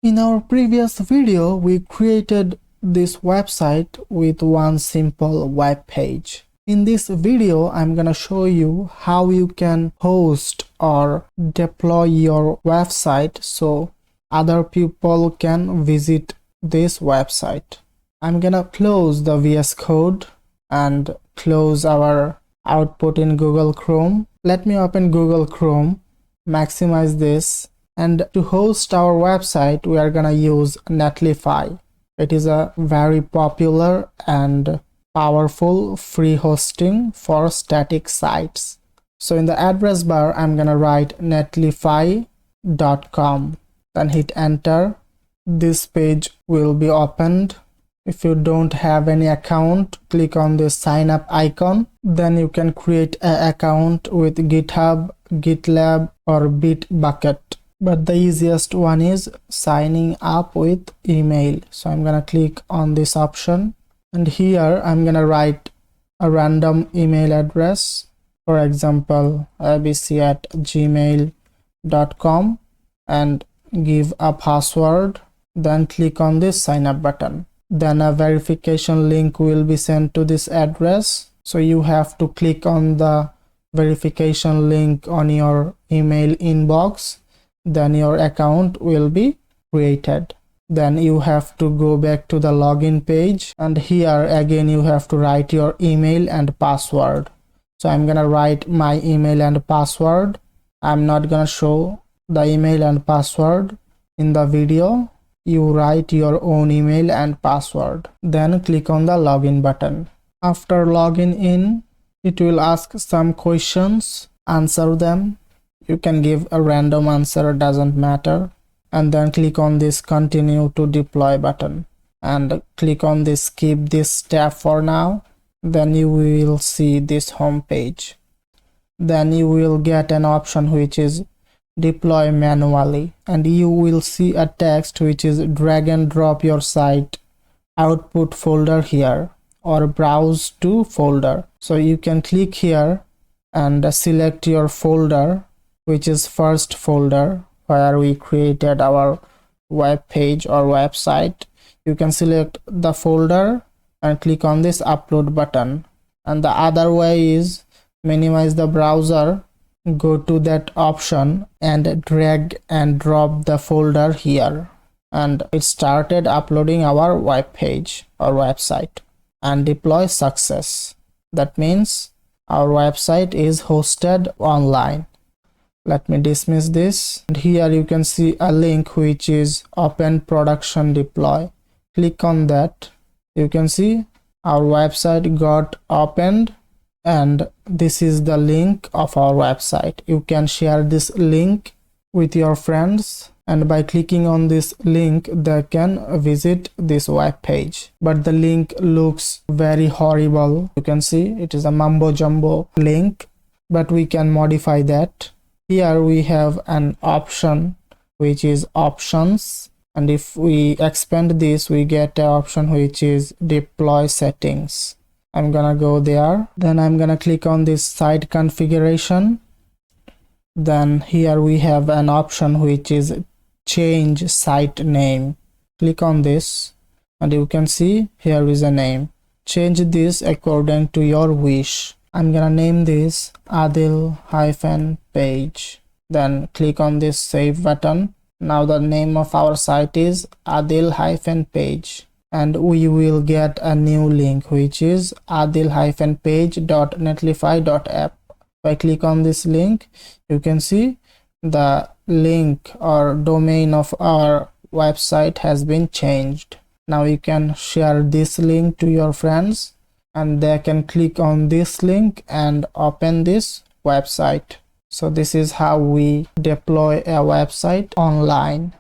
In our previous video, we created this website with one simple web page. In this video, I'm gonna show you how you can host or deploy your website so other people can visit this website. I'm gonna close the VS Code and close our output in Google Chrome. Let me open Google Chrome, maximize this. And to host our website, we are gonna use netlify. It is a very popular and powerful free hosting for static sites. So in the address bar, I'm gonna write netlify.com. Then hit enter. This page will be opened. If you don't have any account, click on the sign up icon. Then you can create an account with GitHub, GitLab, or Bitbucket. But the easiest one is signing up with email. So I'm gonna click on this option, and here I'm gonna write a random email address, for example abc@gmail.com, and give a password. Then click on this sign up button. Then a verification link will be sent to this address, so you have to click on the verification link on your email inbox. Then your account will be created. Then you have to go back to the login page, and here again you have to write your email and password. So I'm gonna write my email and password. I'm not gonna show the email and password in the video. You write your own email and password. Then click on the login button. After login in, it will ask some questions. Answer them. You can give a random answer, doesn't matter. And then click on this continue to deploy button and click on this skip this step for now. Then you will see this home page. Then you will get an option which is deploy manually, and you will see a text which is drag and drop your site output folder here or browse to folder. So you can click here and select your folder, which is first folder where we created our web page or website. You can select the folder and click on this upload button. And the other way is minimize the browser, go to that option and drag and drop the folder here, and it started uploading our web page or website. And deploy success. That means our website is hosted online. Let me dismiss this, and here you can see a link which is open production deploy. Click on that. You can see our website got opened, and this is the link of our website. You can share this link with your friends, and by clicking on this link they can visit this web page. But the link looks very horrible. You can see it is a mumbo jumbo link, but we can modify that. Here we have an option which is options, and if we expand this we get an option which is deploy settings. I'm gonna go there. Then I'm gonna click on this site configuration. Then here we have an option which is change site name. Click on this, and you can see here is a name. Change this according to your wish. I'm gonna name this Adil-page. Then click on this save button. Now the name of our site is Adil-page, and we will get a new link which is adil-page.netlify.app. If I click on this link, you can see the link or domain of our website has been changed. Now you can share this link to your friends, and they can click on this link and open this website. So this is how we deploy a website online.